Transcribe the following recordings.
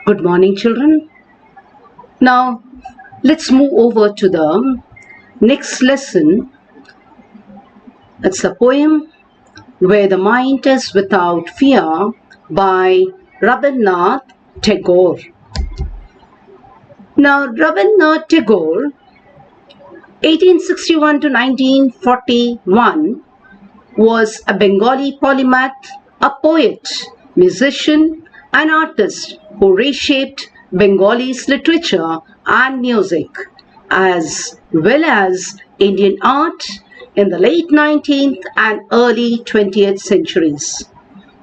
Good morning, children. Now, let's move over to the next lesson. It's a poem Where the Mind is Without Fear by Rabindranath Tagore. Now, Rabindranath Tagore, 1861 to 1941, was a Bengali polymath, a poet, musician, and artist who reshaped Bengalese literature and music, as well as Indian art in the late 19th and early 20th centuries.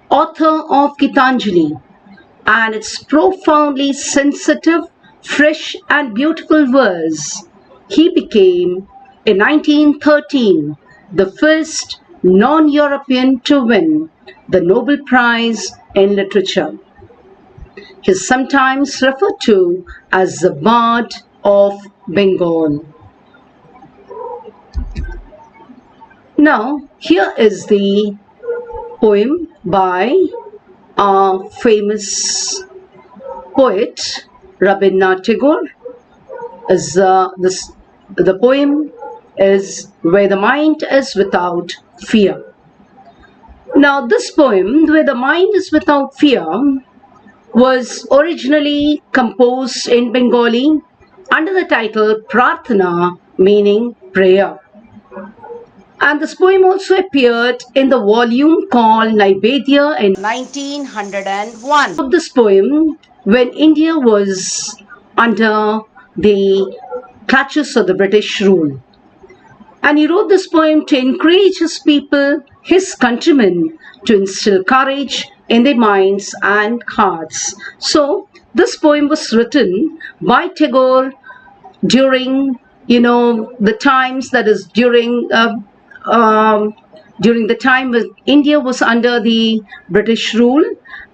Author of Gitanjali and its profoundly sensitive, fresh, and beautiful verse, he became, in 1913, the first non-European to win the Nobel Prize in Literature. He is sometimes referred to as the Bard of Bengal. Now, here is the poem by our famous poet Rabindranath Tagore. The poem is Where the Mind is Without Fear. Now, this poem, Where the Mind is Without Fear, was originally composed in Bengali under the title Prarthana, meaning prayer. And this poem also appeared in the volume called Naivedya in 1901. Of this poem, when India was under the clutches of the British rule. And he wrote this poem to encourage his people, his countrymen, to instill courage in their minds and hearts. So, this poem was written by Tagore during, the times that is during the time when India was under the British rule,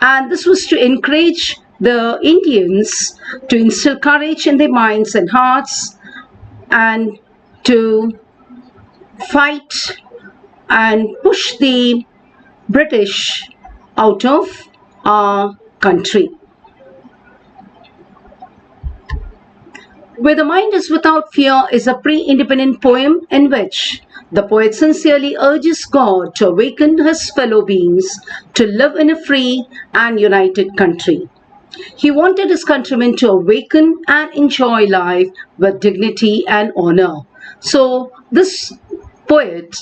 and this was to encourage the Indians to instill courage in their minds and hearts and to fight and push the British out of our country. Where the Mind is Without Fear is a pre-independent poem in which the poet sincerely urges God to awaken his fellow beings to live in a free and united country. He wanted his countrymen to awaken and enjoy life with dignity and honor. So this poet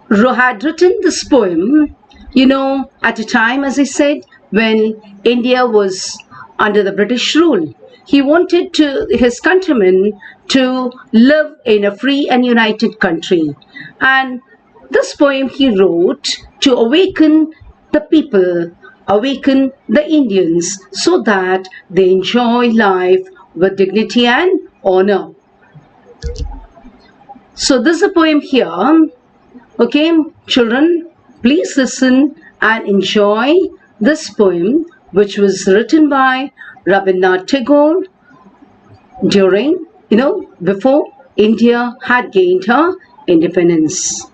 had written this poem, at a time, as I said, when India was under the British rule. He wanted his countrymen to live in a free and united country. And this poem he wrote to awaken the people, awaken the Indians, so that they enjoy life with dignity and honor. So this is a poem here. Okay, children, please listen and enjoy this poem, which was written by Rabindranath Tagore during, before India had gained her independence.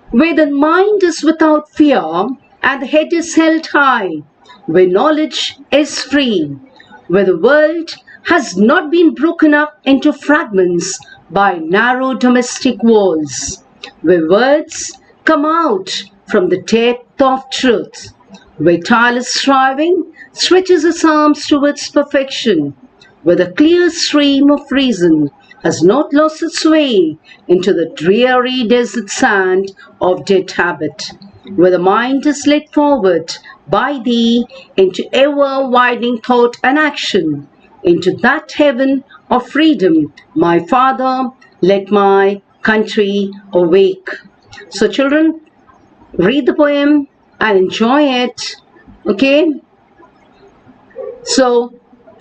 Where the mind is without fear and the head is held high, where knowledge is free, where the world has not been broken up into fragments by narrow domestic walls, where words come out from the depth of truth, where tireless striving stretches its arms towards perfection, where the clear stream of reason has not lost its way into the dreary desert sand of dead habit, where the mind is led forward by thee into ever-widening thought and action, into that heaven of freedom, my Father, let my country awake. So children, read the poem and enjoy it. Okay? So,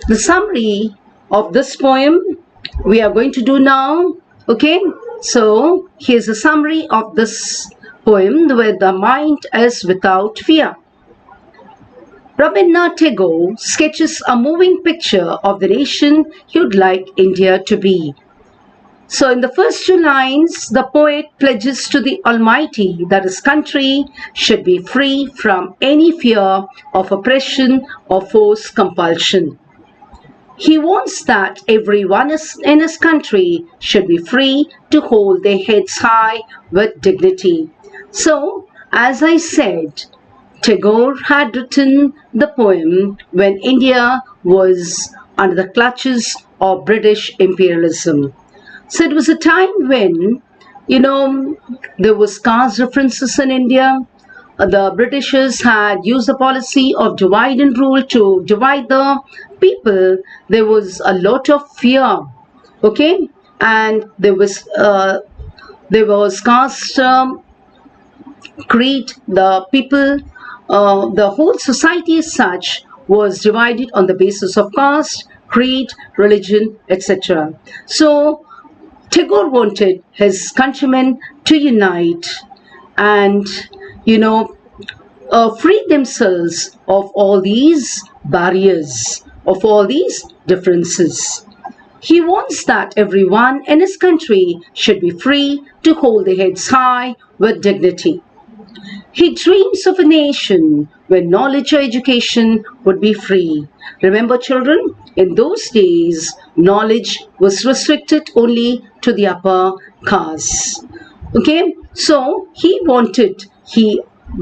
the summary of this poem we are going to do now. Okay? So, here's a summary of this poem, Where the Mind is Without Fear. Rabindranath Tagore sketches a moving picture of the nation he would like India to be. So in the first two lines, the poet pledges to the Almighty that his country should be free from any fear of oppression or forced compulsion. He wants that everyone in his country should be free to hold their heads high with dignity. So, as I said, Tagore had written the poem when India was under the clutches of British imperialism. So it was a time when, there was caste references in India. The Britishers had used the policy of divide and rule to divide the people. There was a lot of fear, okay, and there was caste creed. The people, the whole society as such was divided on the basis of caste, creed, religion, etc. So Tagore wanted his countrymen to unite and, free themselves of all these barriers, of all these differences. He wants that everyone in his country should be free to hold their heads high with dignity. He dreams of a nation where knowledge or education would be free. Remember, children, in those days, knowledge was restricted only to the upper castes. Okay, so he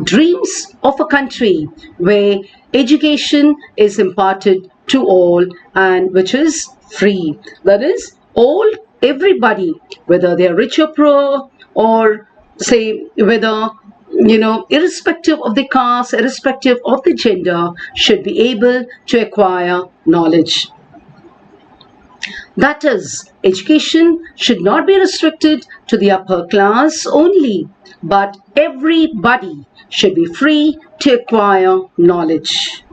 dreams of a country where education is imparted to all and which is free. That is, everybody, whether they are rich or poor, or say whether irrespective of the caste, irrespective of the gender, should be able to acquire knowledge. That is, education should not be restricted to the upper class only, but everybody should be free to acquire knowledge.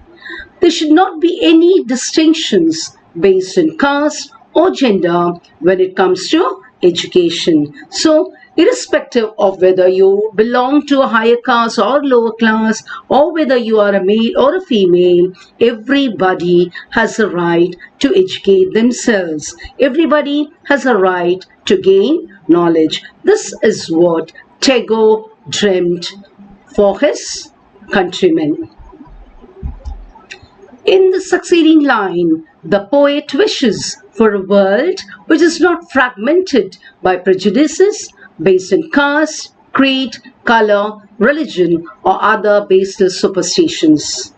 There should not be any distinctions based on caste or gender when it comes to education. So, irrespective of whether you belong to a higher caste or lower class, or whether you are a male or a female, everybody has a right to educate themselves. Everybody has a right to gain knowledge. This is what Tagore dreamed for his countrymen. In the succeeding line, the poet wishes for a world which is not fragmented by prejudices based on caste, creed, color, religion, or other baseless superstitions.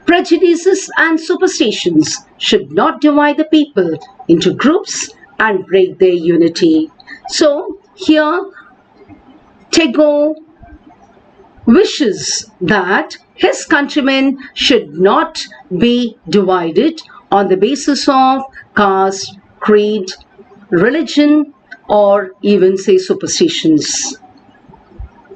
Prejudices and superstitions should not divide the people into groups and break their unity. So, here Tagore wishes that his countrymen should not be divided on the basis of caste, creed, religion, or even say superstitions.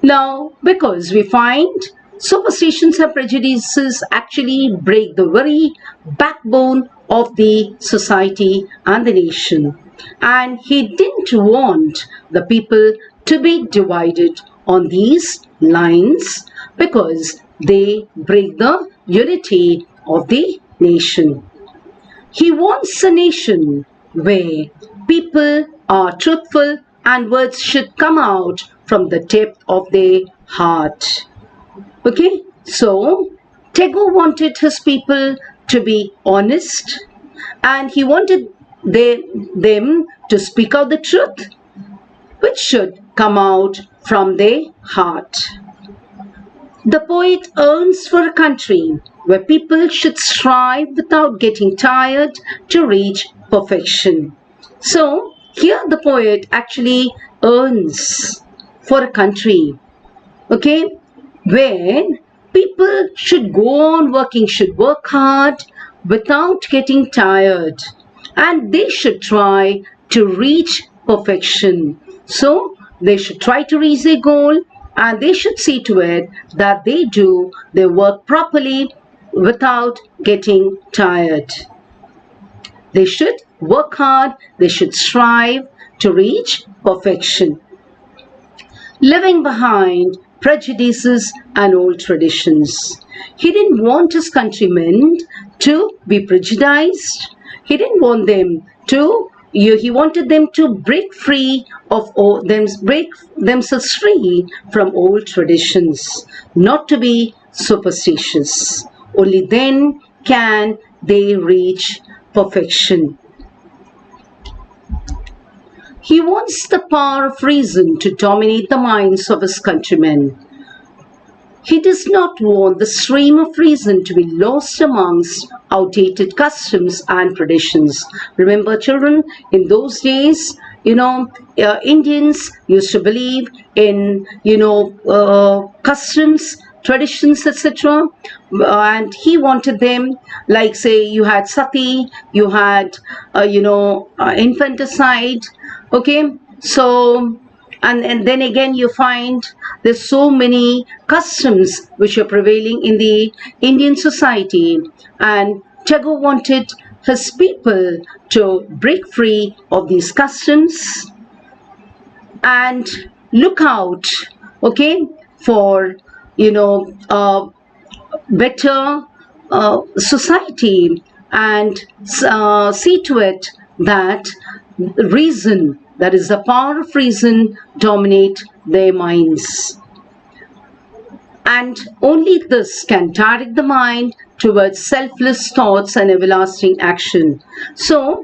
Now, because we find superstitions and prejudices actually break the very backbone of the society and the nation. And he didn't want the people to be divided on these lines because they break the unity of the nation. He wants a nation where people are truthful and words should come out from the depth of their heart. Okay, so Tagore wanted his people to be honest and he wanted them to speak out the truth which should come out from their heart. The poet yearns for a country where people should strive without getting tired to reach perfection. So, here the poet actually yearns for a country, okay, where people should go on working, should work hard without getting tired, and they should try to reach perfection. So, they should try to reach their goal and they should see to it that they do their work properly without getting tired. They should work hard, they should strive to reach perfection. Leaving behind prejudices and old traditions. He didn't want his countrymen to be prejudiced. He didn't want them to, he wanted them to break themselves free from old traditions, not to be superstitious. Only then can they reach perfection. He wants the power of reason to dominate the minds of his countrymen. He does not want the stream of reason to be lost amongst outdated customs and traditions. Remember, children, in those days, Indians used to believe in, customs, traditions, etc. And he wanted them, like, say, you had sati, you had, infanticide, okay? So, and then again you find there's so many customs which are prevailing in the Indian society, and Tagore wanted his people to break free of these customs and look out, okay, for better society, and see to it that reason, that is the power of reason, dominate their minds. And only this can direct the mind towards selfless thoughts and everlasting action. So,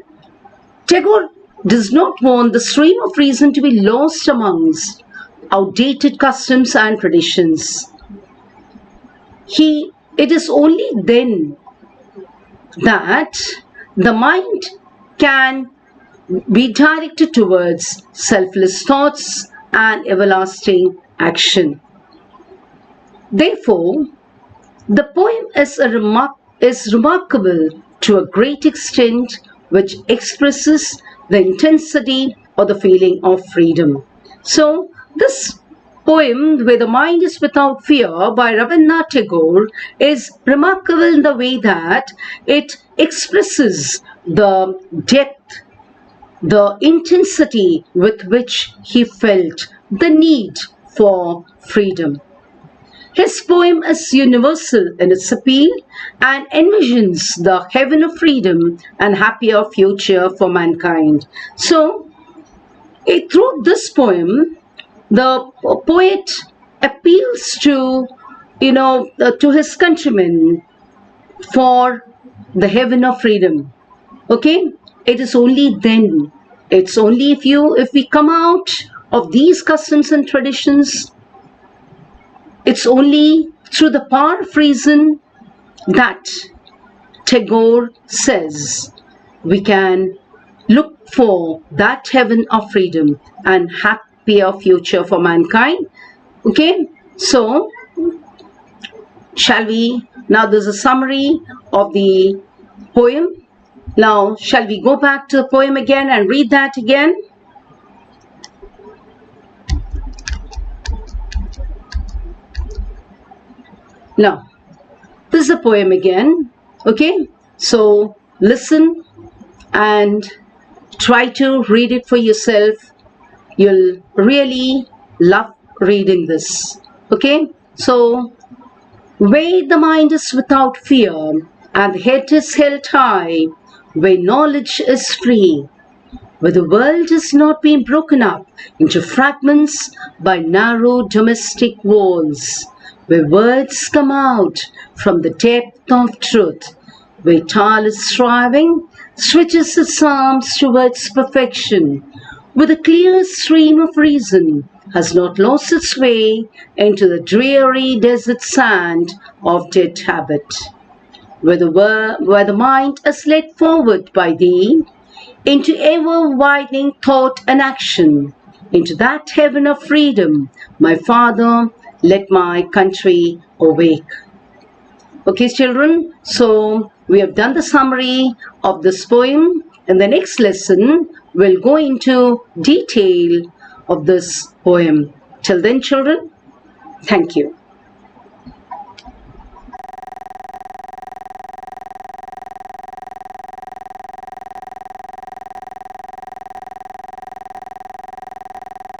Tagore does not want the stream of reason to be lost amongst outdated customs and traditions. It is only then that the mind can be directed towards selfless thoughts and everlasting action. Therefore, the poem is remarkable to a great extent, which expresses the intensity or the feeling of freedom. So, this poem, Where the Mind is Without Fear by Rabindranath Tagore, is remarkable in the way that it expresses the depth, the intensity with which he felt the need for freedom. His poem is universal in its appeal and envisions the heaven of freedom and happier future for mankind. So, through this poem, the poet appeals to, to his countrymen for the heaven of freedom. Okay? It is only then, it's only if we come out of these customs and traditions, it's only through the power of reason that Tagore says we can look for that heaven of freedom and happier future for mankind. Okay, so shall we, now there's a summary of the poem. Now, shall we go back to the poem again and read that again? Now, this is the poem again. Okay, so listen and try to read it for yourself. You'll really love reading this. Okay, so where the mind is without fear and the head is held high, where knowledge is free, where the world has not been broken up into fragments by narrow domestic walls, where words come out from the depth of truth, where tireless striving stretches its arms towards perfection, where the clear stream of reason has not lost its way into the dreary desert sand of dead habit, where the mind is led forward by thee into ever-widening thought and action, into that heaven of freedom, my Father, let my country awake. Okay, children, so we have done the summary of this poem. In the next lesson, we'll go into detail of this poem. Till then, children, thank you.